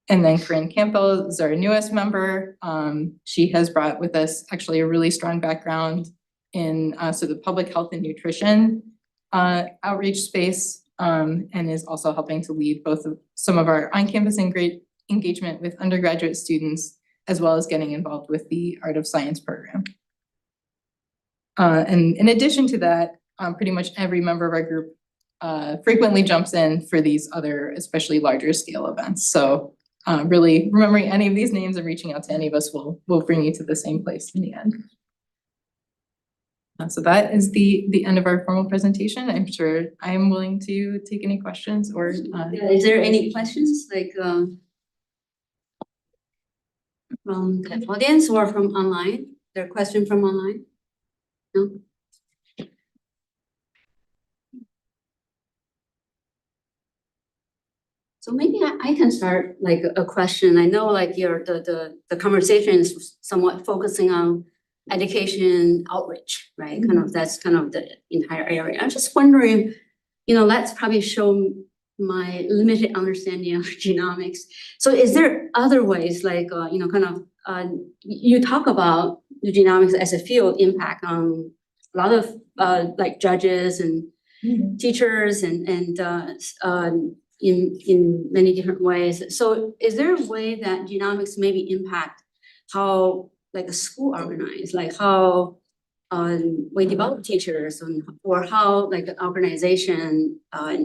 And then Corinne Campbell is our newest member. She has brought with us actually a really strong background in so the public health and nutrition outreach space, and is also helping to lead both of some of our on-campus engagement with undergraduate students, as well as getting involved with the Art of Science program. And in addition to that, pretty much every member of our group frequently jumps in for these other, especially larger scale events. So really remembering any of these names and reaching out to any of us will bring you to the same place in the end. So that is the end of our formal presentation. I'm sure I am willing to take any questions or. Yeah, is there any questions like from the audience or from online? Is there a question from online? No? So maybe I can start like a question. I know like the conversation is somewhat focusing on education outreach, right? Kind of that's kind of the entire area. I'm just wondering, you know, let's probably show my limited understanding of genomics. So is there other ways like, you know, kind of, you talk about the genomics as a field impact on a lot of like judges and teachers and in many different ways. So is there a way that genomics maybe impact how like a school organized, like how we develop teachers or how like an organization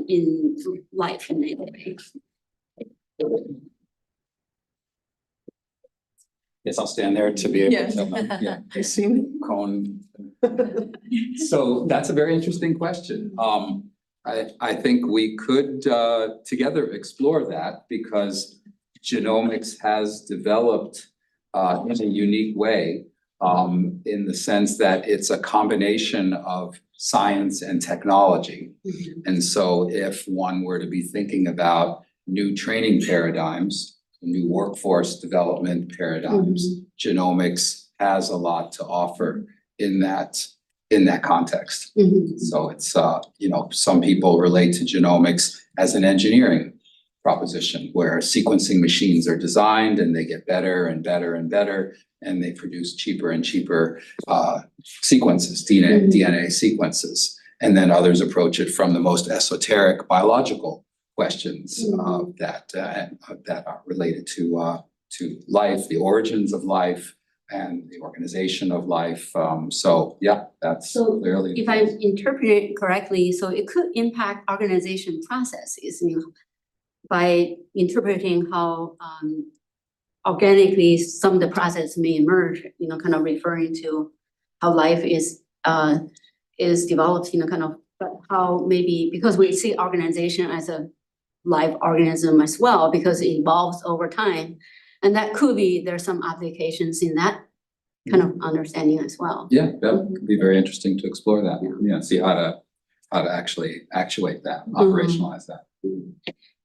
in life in a way? Guess I'll stand there to be able Yes. to, yeah, I seen. cone. So that's a very interesting question. I think we could together explore that because genomics has developed in a unique way in the sense that it's a combination of science and technology. And so if one were to be thinking about new training paradigms, new workforce development paradigms, genomics has a lot to offer in that context. So it's you know, some people relate to genomics as an engineering proposition where sequencing machines are designed and they get better and better and better and they produce cheaper and cheaper sequences, DNA sequences. And then others approach it from the most esoteric biological questions that are related to life, the origins of life, and the organization of life. So yeah, that's So clearly. if I interpret it correctly, so it could impact organization processes, you know, by interpreting how organically some of the process may emerge, you know, kind of referring to how life is developed, you know, kind of, but how maybe, because we see organization as a live organism as well, because it evolves over time. And that could be, there's some applications in that kind of understanding as well. Yeah, that could be very interesting to explore that. Yeah. Yeah, see how to actually actuate that, operationalize that.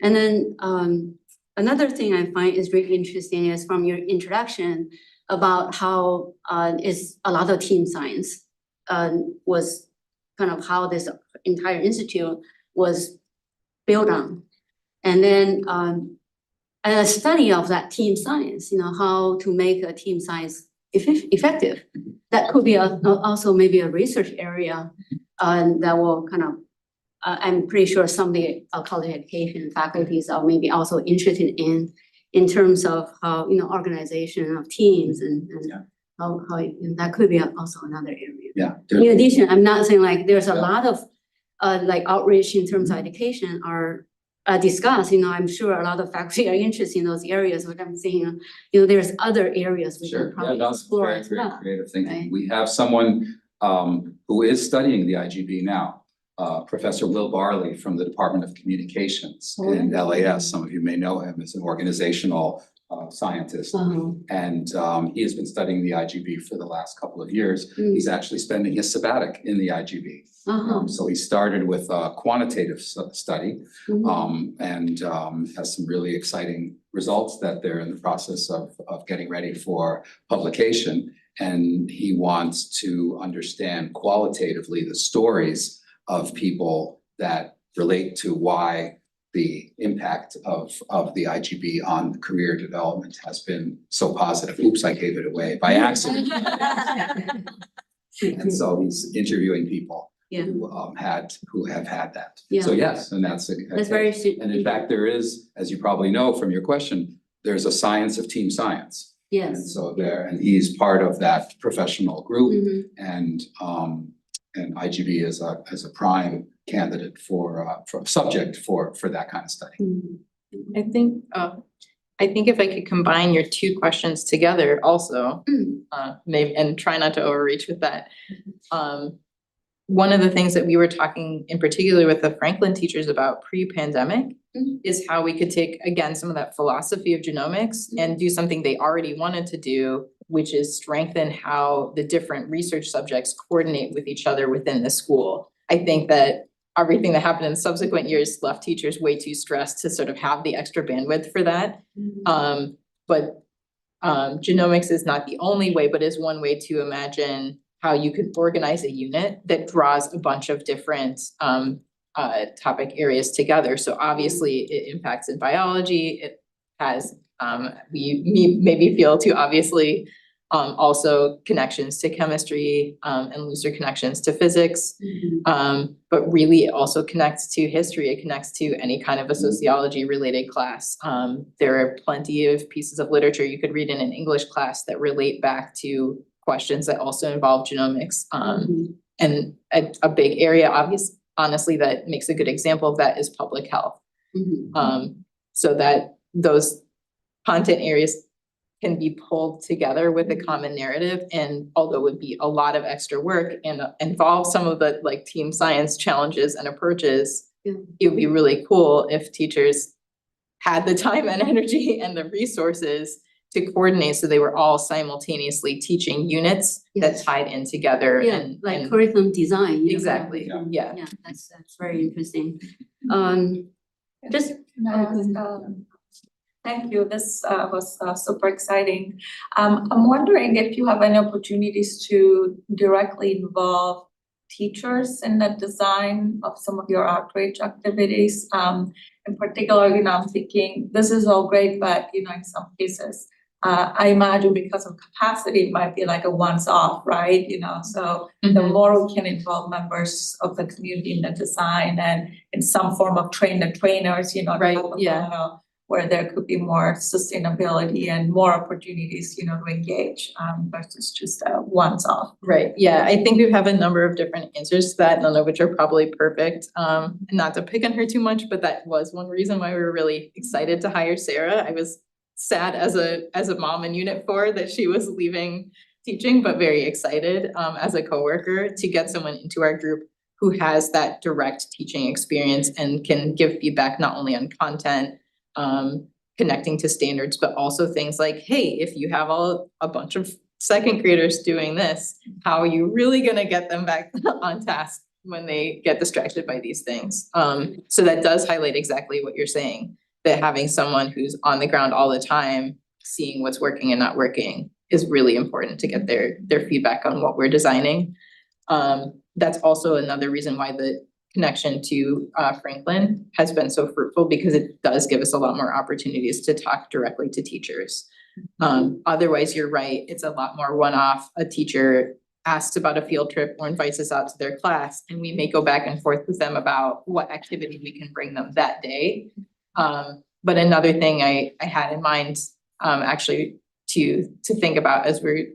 And then another thing I find is really interesting is from your introduction about how is a lot of team science was kind of how this entire institute was built on. And then a study of that team science, you know, how to make a team science effective. That could be also maybe a research area that will kind of, I'm pretty sure some of the college education faculties are maybe also interested in terms of how, you know, organization of teams and how and that could be also another area. Yeah. In addition, I'm not saying like there's a lot of like outreach in terms of education are discussed, you know, I'm sure a lot of faculty are interested in those areas, but I'm saying, you know, there's other areas we Sure, can probably that's explore very, as very well. creative thinking. right? We have someone who is studying the IGB now, Professor Will Barley from the Department of Communications in LAS. Some of you may know him as an organizational scientist. And he has been studying the IGB for the last couple of years. He's actually spending his sabbatic in the IGB. So he started with a quantitative study and has some really exciting results that they're in the process of getting ready for publication. And he wants to understand qualitatively the stories of people that relate to why the impact of the IGB on career development has been so positive. Oops, I gave it away by accident. And so he's interviewing people Yeah. who have had that. Yeah. So yes, and that's very. and in fact, there is, as you probably know from your question, there's a science of team science. And Yes. so and he's part of that professional group and IGB is a prime candidate for subject for that kind of study. I think if I could combine your two questions together also, maybe, and try not to overreach with that. One of the things that we were talking in particular with the Franklin teachers about pre-pandemic is how we could take, again, some of that philosophy of genomics and do something they already wanted to do, which is strengthen how the different research subjects coordinate with each other within the school. I think that everything that happened in subsequent years left teachers way too stressed to sort of have the extra bandwidth for that. But genomics is not the only way, but is one way to imagine how you could organize a unit that draws a bunch of different topic areas together. So obviously it impacts in biology. It has we maybe feel too obviously Also connections to chemistry, and looser connections to physics. But really it also connects to history. It connects to any kind of a sociology related class. There are plenty of pieces of literature you could read in an English class that relate back to questions that also involve genomics. And a big area, honestly, that makes a good example of that is public health. So that those content areas can be pulled together with a common narrative, and although it would be a lot of extra work and involve some of the like team science challenges and approaches, it would be really cool if teachers had the time and energy and the resources to coordinate so they were all simultaneously teaching units that tied in together and Like curriculum design. You know? exactly, yeah. Yeah, that's very interesting. Just Thank you. This was super exciting. I'm wondering if you have any opportunities to directly involve teachers in the design of some of your outreach activities. In particular, I'm thinking this is all great, but in some cases, I imagine because of capacity, it might be like a once-off, right? So the more we can involve members of the community in the design and in some form of train the trainers, Right, type of yeah. model, where there could be more sustainability and more opportunities, to engage, versus just a once-off. Right, yeah, I think we have a number of different answers to that, none of which are probably perfect. Not to pick on her too much, but that was one reason why we were really excited to hire Sarah. I was sad as a mom in Unit 4 that she was leaving teaching, but very excited as a coworker to get someone into our group who has that direct teaching experience and can give feedback not only on content, connecting to standards, but also things like, hey, if you have a bunch of second graders doing this, how are you really gonna get them back on task when they get distracted by these things? So that does highlight exactly what you're saying, that having someone who's on the ground all the time, seeing what's working and not working is really important to get their feedback on what we're designing. That's also another reason why the connection to Franklin has been so fruitful, because it does give us a lot more opportunities to talk directly to teachers. Otherwise, you're right, it's a lot more one-off. A teacher asks about a field trip or invites us out to their class, and we may go back and forth with them about what activity we can bring them that day. But another thing I had in mind, actually to think about as we're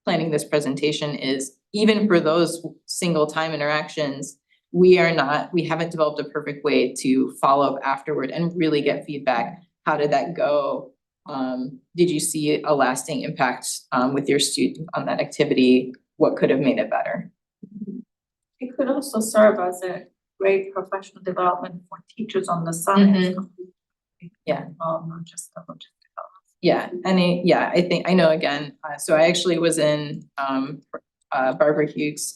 planning this presentation is, even for those single time interactions, we haven't developed a perfect way to follow up afterward and really get feedback. How did that go? Did you see a lasting impact with your student on that activity? What could have made it better? It could also serve as a great professional development for teachers on the side. Yeah. Not just the logistical. Yeah, I know again, so I actually was in Barbara Hughes'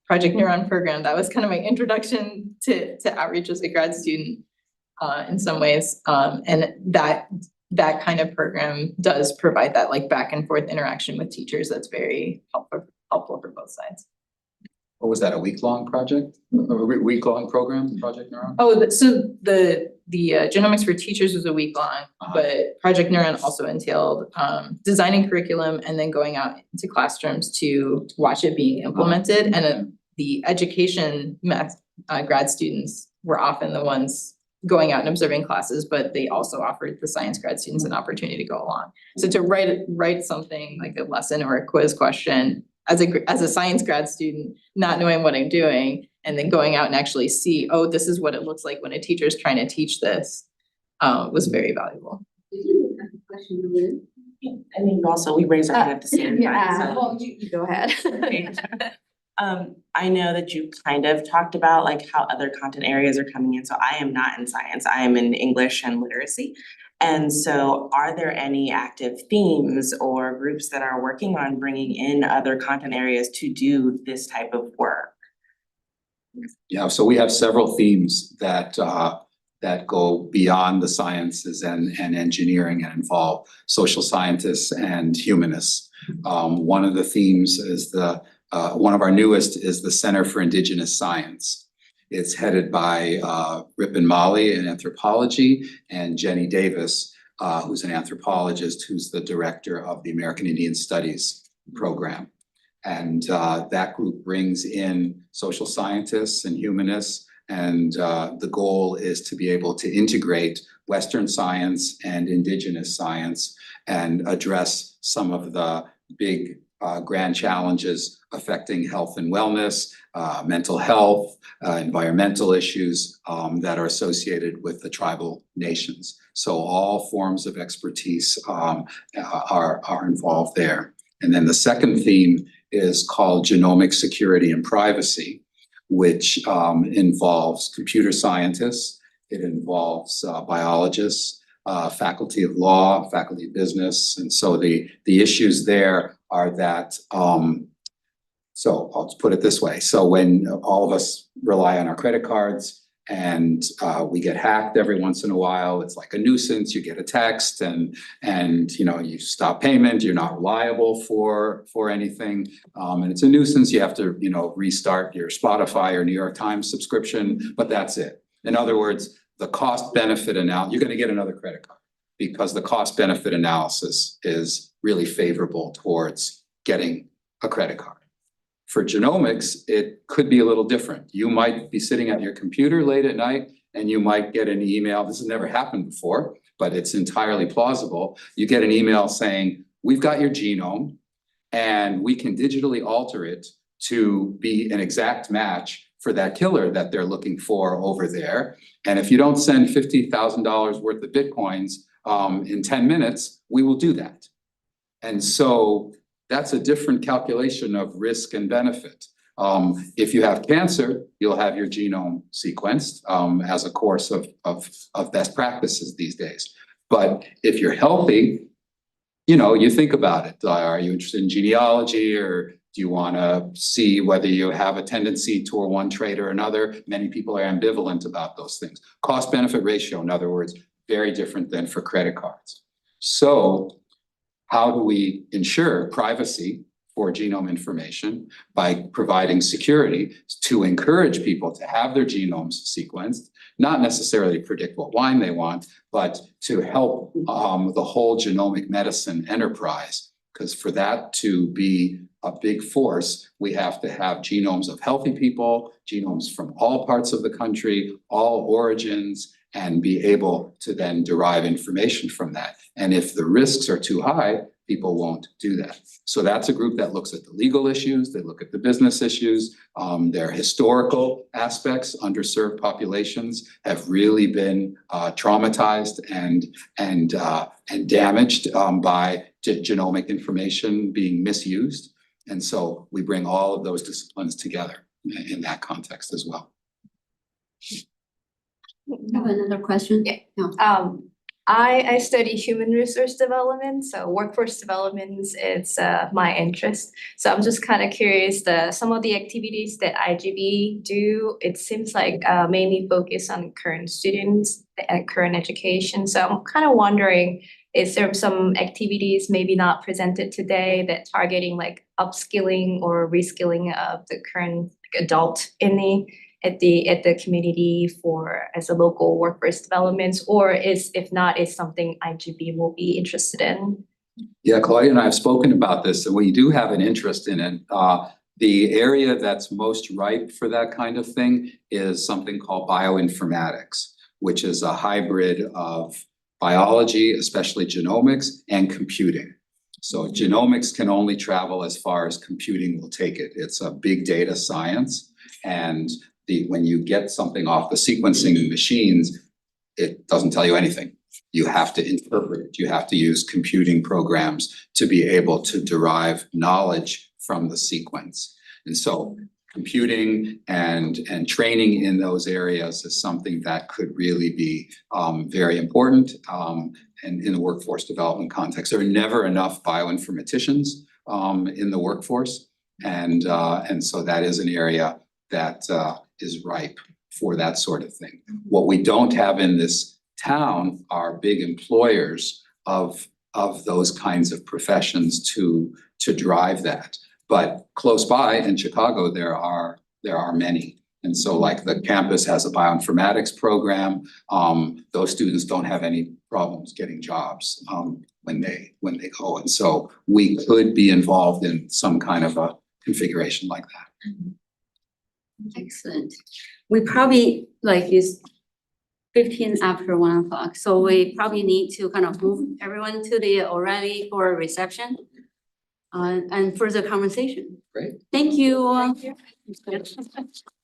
Project Neuron program. That was kind of my introduction to outreach as a grad student in some ways. And that kind of program does provide that like back and forth interaction with teachers that's very helpful for both sides. Or was that a week-long project? A week-long program, Project Neuron? Oh, so the genomics for teachers was a week long, but Project Neuron also entailed designing curriculum and then going out into classrooms to watch it being implemented. And the education grad students were often the ones going out and observing classes, but they also offered the science grad students an opportunity to go along. So to write something like a lesson or a quiz question as a science grad student, not knowing what I'm doing, and then going out and actually see, oh, this is what it looks like when a teacher is trying to teach this, was very valuable. I mean, also, we raise our hand at the same time, so. well, you go ahead. I know that you kind of talked about like how other content areas are coming in, so I am not in science, I am in English and literacy. And so are there any active themes or groups that are working on bringing in other content areas to do this type of work? Yeah, so we have several themes that go beyond the sciences and engineering and involve social scientists and humanists. One of the themes is one of our newest is the Center for Indigenous Science. It's headed by Ripon Molly in anthropology and Jenny Davis who's an anthropologist, who's the director of the American Indian Studies program. And that group brings in social scientists and humanists, and the goal is to be able to integrate Western science and indigenous science and address some of the big grand challenges affecting health and wellness, mental health, environmental issues that are associated with the tribal nations. So all forms of expertise are involved there. And then the second theme is called genomic security and privacy, which involves computer scientists, it involves biologists, faculty of law, faculty of business. And so the issues there are that, so I'll just put it this way. So when all of us rely on our credit cards and we get hacked every once in a while, it's like a nuisance. You get a text and you know, you stop payment, you're not reliable for anything. And it's a nuisance. You have to, you know, restart your Spotify or New York Times subscription, but that's it. In other words, the cost benefit analysis, you're going to get another credit card because the cost benefit analysis is really favorable towards getting a credit card. For genomics, it could be a little different. You might be sitting at your computer late at night and you might get an email. This has never happened before, but it's entirely plausible. You get an email saying, we've got your genome and we can digitally alter it to be an exact match for that killer that they're looking for over there. And if you don't send $50,000 worth of Bitcoins in 10 minutes, we will do that. And so that's a different calculation of risk and benefit. If you have cancer, you'll have your genome sequenced as a course of best practices these days. But if you're healthy, you know, you think about it. Are you interested in genealogy, or do you want to see whether you have a tendency toward one trait or another? Many people are ambivalent about those things. Cost benefit ratio, in other words, very different than for credit cards. So how do we ensure privacy for genome information? By providing security to encourage people to have their genomes sequenced, not necessarily predict what wine they want, but to help the whole genomic medicine enterprise. Because for that to be a big force, we have to have genomes of healthy people, genomes from all parts of the country, all origins, and be able to then derive information from that. And if the risks are too high, people won't do that. So that's a group that looks at the legal issues, they look at the business issues, their historical aspects. Underserved populations have really been traumatized and damaged by genomic information being misused. And so we bring all of those disciplines together in that context as well. I have another question. Yeah. No. I study human resource development, so workforce development is my interest. So I'm just kind of curious, some of the activities that IGB do, it seems like mainly focus on current students and current education. So I'm kind of wondering, is there some activities maybe not presented today that targeting like upskilling or reskilling of the current adult at the community for as a local workforce development, or if not, is something IGB will be interested in? Yeah, Claudia and I have spoken about this, and we do have an interest in it. The area that's most ripe for that kind of thing is something called bioinformatics, which is a hybrid of biology, especially genomics, and computing. So genomics can only travel as far as computing will take it. It's a big data science, and when you get something off the sequencing machines, it doesn't tell you anything. You have to interpret it. You have to use computing programs to be able to derive knowledge from the sequence. And so computing and training in those areas is something that could really be very important and in the workforce development context. There are never enough bioinformaticians in the workforce. And so that is an area that is ripe for that sort of thing. What we don't have in this town are big employers of those kinds of professions to drive that. But close by in Chicago, there are many. And so like the campus has a bioinformatics program, those students don't have any problems getting jobs, when they go. And so we could be involved in some kind of a configuration like that. Excellent. We probably like is 15 after 1 o'clock, so we probably need to kind of move everyone to the O'Reilly for reception. And further conversation. Great. Thank you. Thank you.